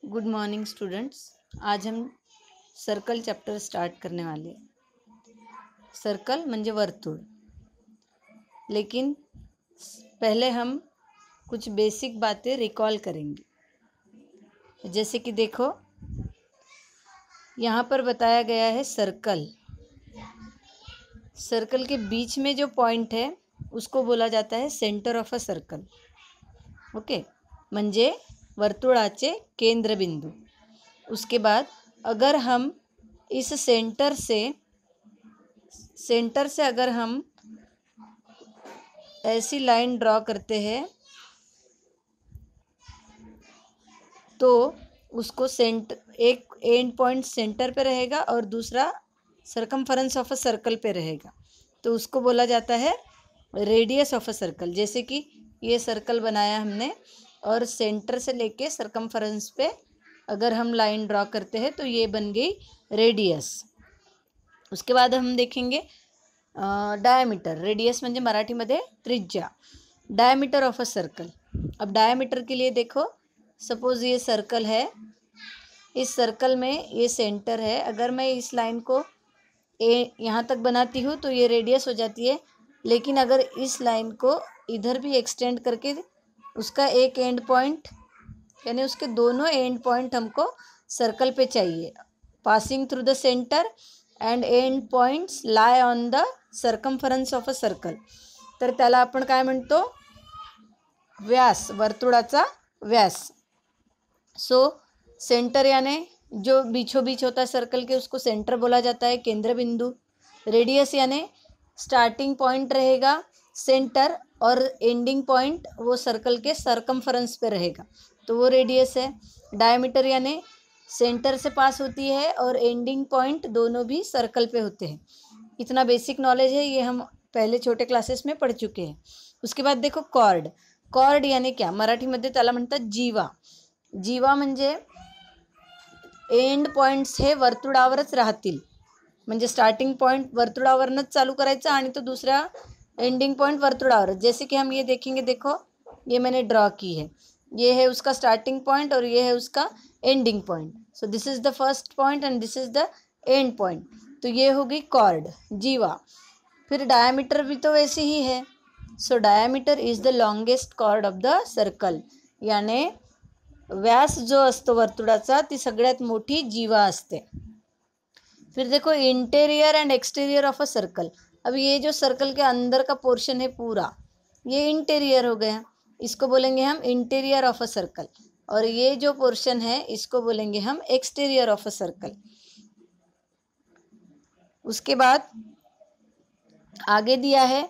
Good morning students. आज हम circle chapter start करने वाले हैं। सर्कल म्हणजे वर्तुळ, लेकिन पहले हम कुछ बेसिक बातें रिकॉल करेंगे। जैसे कि देखो, यहाँ पर बताया गया है सर्कल। सर्कल के बीच में जो पॉइंट है उसको बोला जाता है centre of a circle. Okay, म्हणजे वर्तुळाचे केंद्रबिंदू। उसके बाद अगर हम इस सेंटर से अगर हम ऐसी लाइन ड्रॉ करते हैं तो उसको एक एंड पॉइंट सेंटर पे रहेगा और दूसरा सर्कमफरेंस ऑफ अ सर्कल पे रहेगा, तो उसको बोला जाता है रेडियस ऑफ अ सर्कल। जैसे कि ये सर्कल बनाया हमने और सेंटर से लेके सर्कमफरेंस पे अगर हम लाइन ड्रॉ करते हैं तो ये बन गई रेडियस। उसके बाद हम देखेंगे डायमीटर। रेडियस म्हणजे मराठीमध्ये त्रिज्या, डायमीटर ऑफ अ सर्कल। अब डायमीटर के लिए देखो, सपोज ये सर्कल है, इस सर्कल में ये सेंटर है। अगर मैं इस लाइन को यहाँ तक बनाती हूँ तो ये रेडियस हो जाती है, लेकिन अगर इस लाइन को इधर भी एक्सटेंड करके उसका एक एंड पॉइंट यानी उसके दोनों एंड पॉइंट हमको सर्कल पे चाहिए, passing through the centre and end points lie on the circumference of a circle, तर त्याला आपण काय म्हणतो, व्यास, वर्तुळाचा व्यास। सो सेंटर यानी जो बीचों बीच होता है सर्कल के उसको सेंटर बोला जाता है, केंद्र बिंदु। रेडियस यानी स्टार्टिंग पॉइंट रहेगा सेंटर और एंडिंग पॉइंट वो सर्कल के सर्कमफरेंस पे रहेगा, तो वो रेडियस है। डायमीटर यानी सेंटर से पास होती है और एंडिंग पॉइंट दोनों भी सर्कल पे होते हैं। इतना बेसिक नॉलेज है, ये हम पहले छोटे क्लासेस में पढ़ चुके हैं। उसके बाद देखो कॉर्ड। कॉर्ड यानी क्या, मराठीमध्ये त्याला म्हणतात जीवा। जीवा म्हणजे एंड पॉइंट्स हे वर्तुळावरच राहतील, म्हणजे स्टार्टिंग पॉइंट वर्तुळावरनच चालू करायचा आणि तो दूसरा एंडिंग पॉइंट वर्तुळावर। जैसे कि हम ये देखेंगे, देखो ये मैंने ड्रॉ की है, ये है उसका स्टार्टिंग पॉइंट और ये है उसका ending point. So this is the first point and this is the end point, तो ये होगी कॉर्ड, जीवा। फिर डायमीटर भी तो वैसे ही है। So diameter is the longest chord of the circle, यानी व्यास जो असतो वर्तुळाचा ती सगळ्यात मोठी जीवा असते। फिर देखो interior and exterior of a circle. अब ये जो सर्कल के अंदर का पोर्शन है पूरा, ये इंटीरियर हो गया, इसको बोलेंगे हम इंटीरियर ऑफ अ सर्कल। और ये जो पोर्शन है इसको बोलेंगे हम एक्सटीरियर ऑफ अ सर्कल। उसके बाद आगे दिया है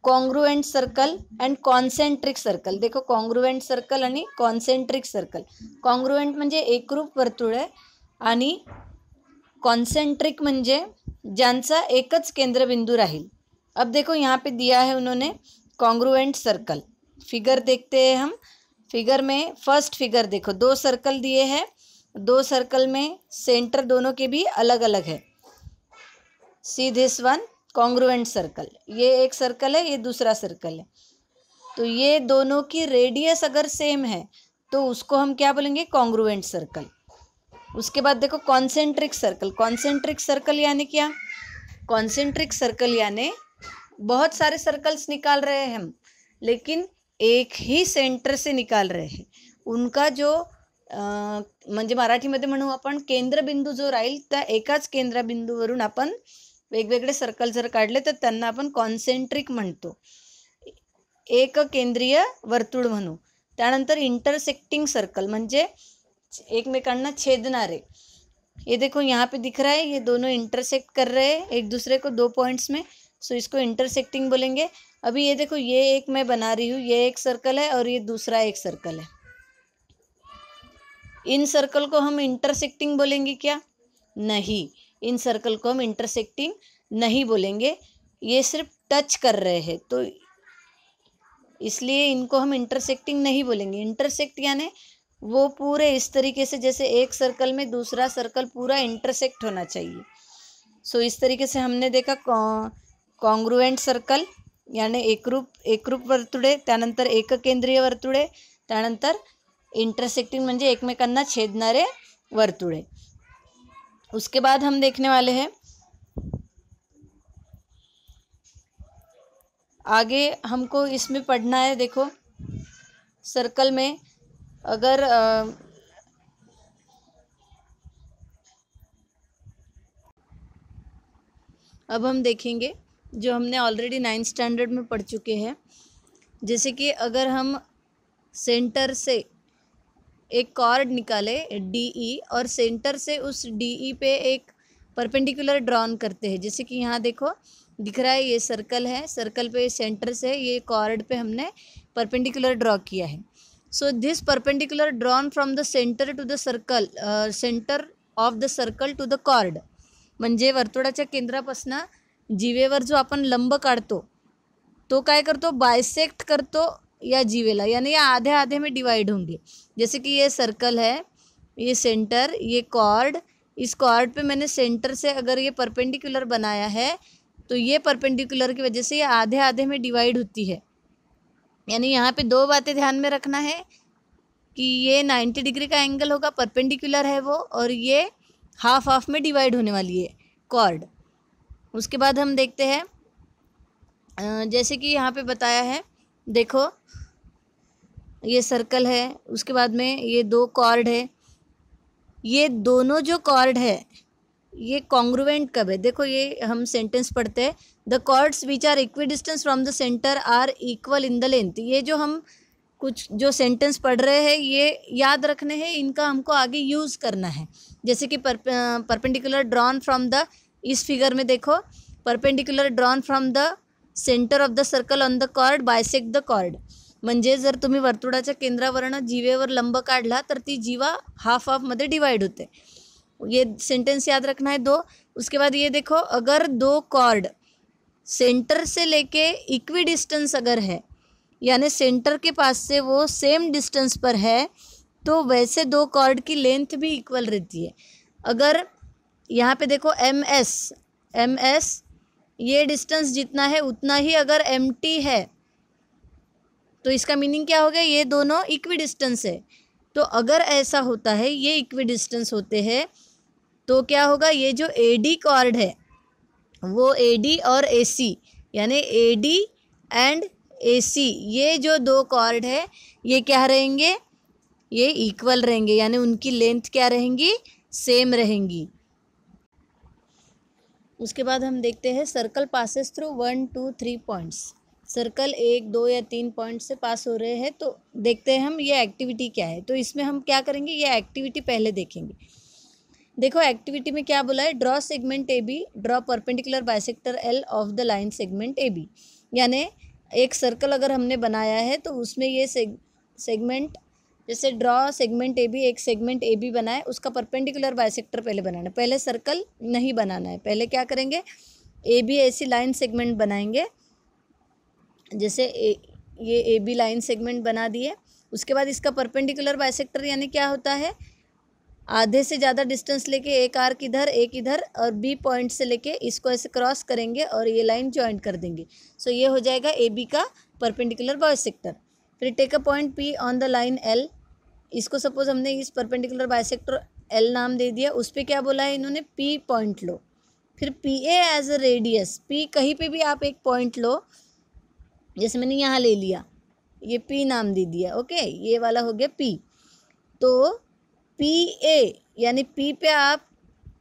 congruent circle and concentric circle. देखो कॉन्ग्रुएंट सर्कल आणि कॉन्सेंट्रिक सर्कल। कॉन्ग्रुएंट म्हणजे एकरूप वर्तुळ आहे आणि कॉन्सेंट्रिक म्हणजे ज्यांचा एकच केंद्रबिंदू राहील। अब देखो यहाँ पे दिया है उन्होंने कॉन्ग्रुएंट सर्कल। फिगर देखते हैं हम। फिगर में फर्स्ट फिगर देखो, दो सर्कल दिए हैं, दो सर्कल में सेंटर दोनों के भी अलग अलग है। See this one congruent circle, ये एक सर्कल है, ये दूसरा सर्कल है, तो ये दोनों की रेडियस अगर सेम है तो उसको हम क्या बोलेंगे, कॉन्ग्रुएंट सर्कल। उसके बाद देखो कॉन्सेंट्रिक सर्कल। कॉन्सेंट्रिक सर्कल यानी क्या, कॉन्सेंट्रिक सर्कल यानी बहुत सारे सर्कल्स निकाल रहे हैं हम, लेकिन एक ही सेंटर से निकाल रहे हैं। उनका जो म्हणजे मराठीमध्ये म्हणू आपण केंद्रबिंदू जो राहील त्या एकाच केंद्रबिंदूवरून आपण वेगवेगळे सर्कल जर काढले तर त्यांना आपण कॉन्सेंट्रिक म्हणतो, एक केंद्रीय वर्तुळ म्हणू। त्यानंतर इंटरसेक्टिंग सर्कल म्हणजे एकमेकांना छेदणारे। ये देखो यहाँ पे दिख रहा है, ये दोनों इंटरसेक्ट कर रहे हैं एक दूसरे को दो पॉइंट्स में, सो इसको इंटरसेक्टिंग बोलेंगे। अभी ये देखो, ये एक मैं बना रही हूँ, ये एक सर्कल है और ये दूसरा एक सर्कल है। इन सर्कल को हम इंटरसेक्टिंग बोलेंगे क्या, नहीं, इन सर्कल को हम इंटरसेक्टिंग नहीं बोलेंगे, ये सिर्फ टच कर रहे हैं, तो इसलिए इनको हम इंटरसेक्टिंग नहीं बोलेंगे। इंटरसेक्ट यानी वो पूरे इस तरीके से जैसे एक सर्कल में दूसरा सर्कल पूरा इंटरसेक्ट होना चाहिए। सो इस तरीके से हमने देखा कॉन्ग्रुएंट सर्कल यानी एकरूप वर्तुळे, त्यानंतर एककेंद्रीय वर्तुळे, त्यानंतर इंटरसेक्टिंग म्हणजे एकमेकांना छेदणारे वर्तुळे। उसके बाद हम देखने वाले हैं आगे, हमको इसमें पढ़ना है। देखो सर्कल में अगर अब हम देखेंगे जो हमने ऑलरेडी 9th स्टैंडर्ड में पढ़ चुके हैं। जैसे कि अगर हम सेंटर से एक कॉर्ड निकाले DE और सेंटर से उस DE पे एक परपेंडिकुलर ड्रॉन करते हैं। जैसे कि यहाँ देखो दिख रहा है, ये सर्कल है, सर्कल पे सेंटर से ये कॉर्ड पे हमने परपेंडिकुलर ड्रॉ किया है। So this perpendicular drawn from the centre to the circle, centre of the circle to the chord, म्हणजे वर्तुळाच्या केंद्रापासून जीवेवर जो आपण लंब काढतो तो काय करतो, बायसेक्ट करतो या जीवेला, यानी ये आधे आधे में डिवाइड होंगे। जैसे कि ये सर्कल है, ये सेंटर, ये कॉर्ड, इस कॉर्ड पे मैंने सेंटर से अगर ये परपेंडिकुलर बनाया है तो ये परपेंडिकुलर की वजह से ये आधे आधे में डिवाइड होती है। यानी यहाँ पे दो बातें ध्यान में रखना है कि ये 90 डिग्री का एंगल होगा, परपेंडिकुलर है वो, और ये हाफ हाफ में डिवाइड होने वाली है कॉर्ड। उसके बाद हम देखते हैं जैसे कि यहाँ पे बताया है, देखो ये सर्कल है, उसके बाद में ये दो कॉर्ड है, ये दोनों जो कॉर्ड है ये कॉन्ग्रुएंट कब है। देखो ये हम सेंटेंस पढ़ते हैं, the chords which are equidistance from the centre are equal in the length. ये जो हम कुछ जो सेंटेंस पढ़ रहे हैं ये याद रखने हैं, इनका हमको आगे यूज़ करना है। जैसे कि परपेंडिकुलर ड्रॉन फ्रॉम द, इस फिगर में देखो perpendicular drawn from the centre of the circle on the chord bisect the chord, म्हणजे जर तुम्ही वर्तुळाच्या केंद्रावरनं जीवेवर लंब काढला तर ती जीवा हाफ हाफमध्ये डिवाइड होते। ये सेंटेंस याद रखना है दो। उसके बाद ये देखो, अगर दो कॉर्ड सेंटर से लेके इक्वी डिस्टेंस अगर है, यानी सेंटर के पास से वो सेम डिस्टेंस पर है, तो वैसे दो कॉर्ड की लेंथ भी इक्वल रहती है। अगर यहाँ पे देखो MS ये डिस्टेंस जितना है उतना ही अगर MT है तो इसका मीनिंग क्या हो गया, ये दोनों इक्वी डिस्टेंस है। तो अगर ऐसा होता है, ये इक्वी डिस्टेंस होते हैं, तो क्या होगा, ये जो AD कॉर्ड है वो AD और AC यानी AD एंड AC, ये जो दो कॉर्ड है ये क्या रहेंगे, ये इक्वल रहेंगे, यानी उनकी लेंथ क्या रहेंगी, सेम रहेंगी। उसके बाद हम देखते हैं circle passes through 1, 2, 3 points. Circle 1, 2 या 3 पॉइंट से पास हो रहे हैं, तो देखते हैं हम ये एक्टिविटी क्या है। तो इसमें हम क्या करेंगे, ये एक्टिविटी पहले देखेंगे। देखो एक्टिविटी में क्या बोला है, draw segment AB, draw perpendicular bisector L of the line segment AB। यानी एक सर्कल अगर हमने बनाया है तो उसमें ये सेगमेंट, जैसे ड्रॉ सेगमेंट AB, एक सेगमेंट AB बनाए, उसका परपेंडिकुलर बाइसेक्टर पहले बनाना है। पहले सर्कल नहीं बनाना है, पहले क्या करेंगे, AB AC लाइन सेगमेंट बनाएंगे। जैसे ये AB लाइन सेगमेंट बना दिए, उसके बाद इसका परपेंडिकुलर बाइसेक्टर यानी क्या होता है, आधे से ज़्यादा डिस्टेंस लेके एक आर्क इधर एक इधर और B पॉइंट से लेके इसको ऐसे क्रॉस करेंगे और ये लाइन ज्वाइंट कर देंगे। सो ये हो जाएगा AB का परपेंडिकुलर बाइसेक्टर। फिर take a point P on the line L, इसको सपोज हमने इस परपेंडिकुलर बाइसेक्टर L नाम दे दिया, उस पर क्या बोला है इन्होंने, P पॉइंट लो। फिर PA as a radius, P कहीं पे भी आप एक पॉइंट लो, जैसे मैंने यहाँ ले लिया, ये P नाम दे दिया, ओके, ये वाला हो गया P। तो PA यानी P पे आप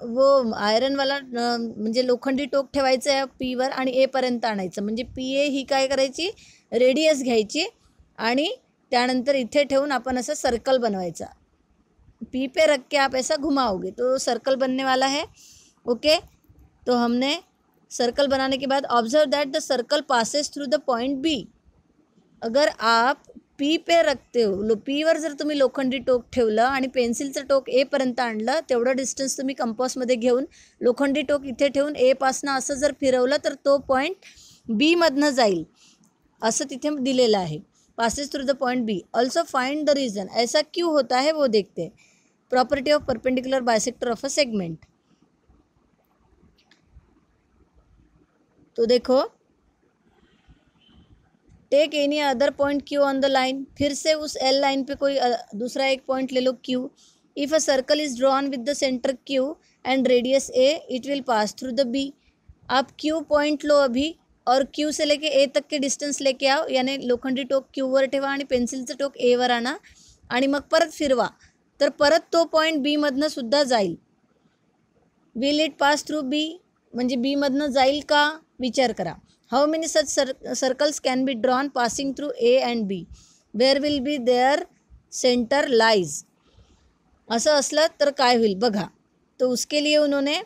वो आयरन वाला म्हणजे लोखंडी टोक ठेवायचं आहे Pवर आणि A पर्यंत आणायचं, म्हणजे PA ही काय करायची, रेडियस घ्यायची आणि त्यानंतर इथे ठेवून आपण असं सर्कल बनवायचा। P पे रख के आप ऐसा घुमाओगे तो सर्कल बनने वाला है, ओके। तो हमने सर्कल बनाने के बाद observe that the circle passes through the point B। अगर आप P पे रखते हो, Pवर जर तुम्ही लोखंडी टोक ठेवलं आणि पेन्सिलचं टोक A पर्यंत आणलं, तेवढं डिस्टन्स तुम्ही कंपासमध्ये घेऊन लोखंडी टोक इथे ठेवून A पासनं असं जर फिरवलं तर तो पॉईंट B मधनं जाईल, असं तिथे दिलेलं आहे, passes through the point B। Also find the reason, ऐसा क्यों होता है वो देखते हैं। Property of perpendicular bisector of a segment. तो देखो take any other point Q on the line, फिर से उस एल लाइन पे कोई दूसरा एक पॉइंट ले लो Q. If a circle is drawn with the centre Q and radius A, it will pass through the B. आप क्यू पॉइंट लो अभी और क्यू से लेके ए तक के डिस्टन्स लेके आओ, यानी लोखंडी टोक क्यूवर ठेवा आणि पेन्सिलचं टोक एवर आणा आणि मग परत फिरवा, तर परत तो पॉईंट बी मधनं सुद्धा जाईल. Will it pass through B, म्हणजे बी मधनं जाईल का विचार करा. How many such circles can be drawn passing through A and B, where will be their centre lies. असं असलं तर काय होईल बघा. तो उसके लिए उन्होंने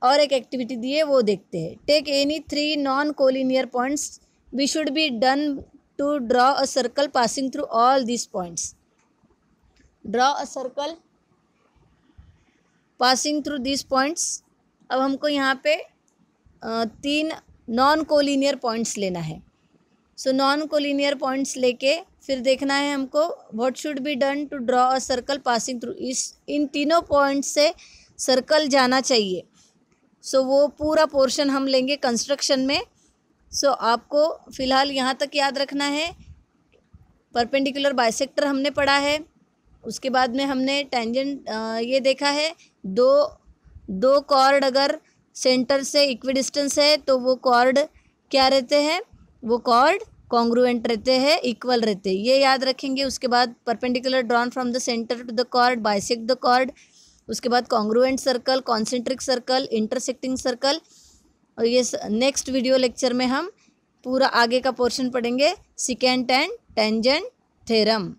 और एक एक्टिविटी दी है, वो देखते हैं. Take any 3 non collinear points, we should be done to draw a circle passing through all this points. Draw a circle passing through this points. अब हमको यहाँ पे 3 नॉन कोलिनियर पॉइंट्स लेना है. सो नॉन कोलिनियर पॉइंट्स लेके फिर देखना है हमको what should be done to draw a circle passing through. इन तीनों पॉइंट्स से सर्कल जाना चाहिए. सो वो पूरा पोर्शन हम लेंगे कंस्ट्रक्शन में. सो आपको फ़िलहाल यहाँ तक याद रखना है. परपेंडिकुलर बाइसेक्टर हमने पढ़ा है, उसके बाद में हमने टेंजेंट ये देखा है. दो कॉर्ड अगर सेंटर से इक्विडिस्टेंस है तो वो कॉर्ड क्या रहते हैं, वो कॉर्ड कॉन्ग्रुएंट रहते हैं, इक्वल रहते हैं, ये याद रखेंगे. उसके बाद perpendicular drawn from the centre to the chord, bisect the chord. उसके बाद congruent circle, concentric circle, intersecting circle. और ये नेक्स्ट वीडियो लेक्चर में हम पूरा आगे का पोर्शन पढ़ेंगे, सिकेंट एंड टेंजेंट थ्योरम.